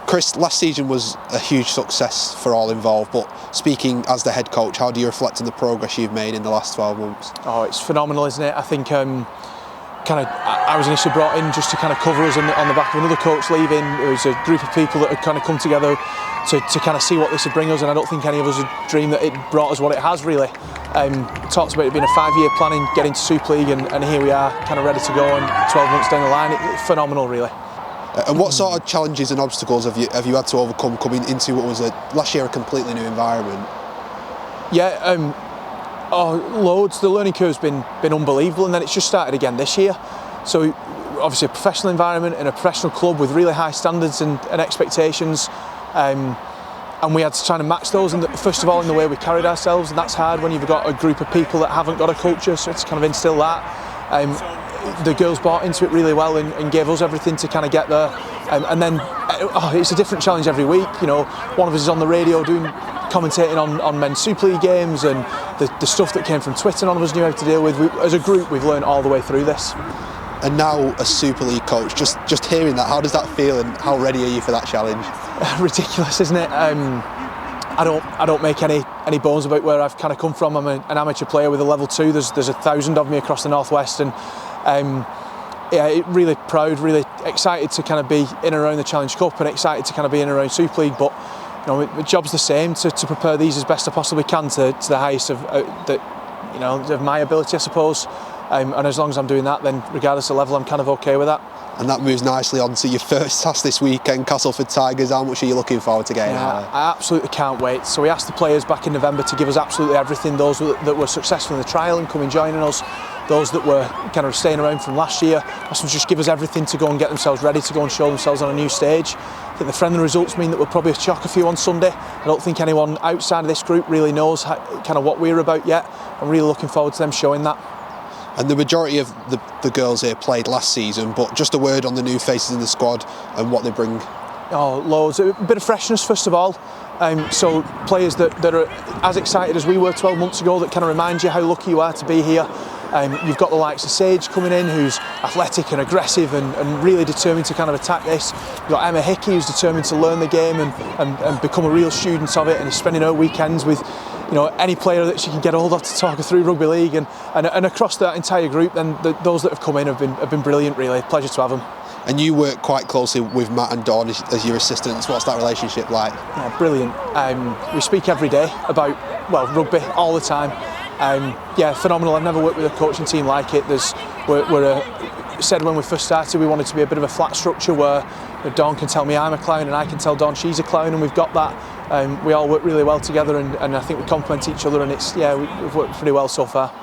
Chris, last season was a huge success for all involved, but speaking as the head coach, how do you reflect on the progress you've made in the last 12 months? Oh, it's phenomenal, isn't it? I think I was initially brought in just to kind of cover us on the back of another coach leaving. It was a group of people that had kind of come together to kind of see what this would bring us, and I don't think any of us had dreamed that it brought us what it has really. Talked about it being a 5-year planning, getting to Super League, and here we are, kind of ready to go, and 12 months down the line, it's phenomenal really. And what sort of challenges and obstacles have you had to overcome coming into what was last year a completely new environment? Yeah, loads. The learning curve's been unbelievable, and then it's just started again this year. So obviously a professional environment and a professional club with really high standards and expectations, and we had to try and match those. And first of all, in the way we carried ourselves, and that's hard when you've got a group of people that haven't got a culture. So it's kind of instill that. The girls bought into it really well and gave us everything to kind of get there. And then it's a different challenge every week. You know, one of us is on the radio commentating on men's Super League games, and the stuff that came from Twitter none of us knew how to deal with. As a group, we've learned all the way through this. And now a Super League coach, just hearing that, how does that feel, and how ready are you for that challenge? Ridiculous, isn't it? I don't make any bones about where I've kind of come from. I'm an amateur player with a level 2. There's 1,000 of me across the northwest, and really proud, really excited to kind of be in and around the Challenge Cup, and excited to kind of be in and around Super League. But you know, my job's the same, to prepare these as best I possibly can to the highest of my ability, I suppose. And as long as I'm doing that, then regardless of level, I'm kind of okay with that. And that moves nicely on to your first task this weekend, Castleford Tigers. How much are you looking forward to getting out there? I absolutely can't wait. So we asked the players back in November to give us absolutely everything. Those that were successful in the trial and coming joining us, those that were kind of staying around from last year, asked them to just give us everything to go and get themselves ready to go and show themselves on a new stage. I think the friendly results mean that we'll probably shock a few on Sunday. I don't think anyone outside of this group really knows kind of what we're about yet. I'm really looking forward to them showing that. And the majority of the girls here played last season, but just a word on the new faces in the squad and what they bring. Oh, loads. A bit of freshness first of all. So players that are as excited as we were 12 months ago, that kind of remind you how lucky you are to be here. You've got the likes of Sage coming in, who's athletic and aggressive and really determined to kind of attack this. You've got Emma Hickey, who's determined to learn the game and become a real student of it, and is spending her weekends with any player that she can get hold of to talk her through rugby league, and across that entire group, then those that have come in have been brilliant really. Pleasure to have them. And you work quite closely with Matt and Dawn as your assistants. What's that relationship like? Yeah, brilliant. We speak every day about rugby all the time. Phenomenal. I've never worked with a coaching team like it. Said when we first started we wanted to be a bit of a flat structure where Dawn can tell me I'm a clown and I can tell Dawn she's a clown, and we've got that. We all work really well together, and I think we complement each other, and we've worked pretty well so far.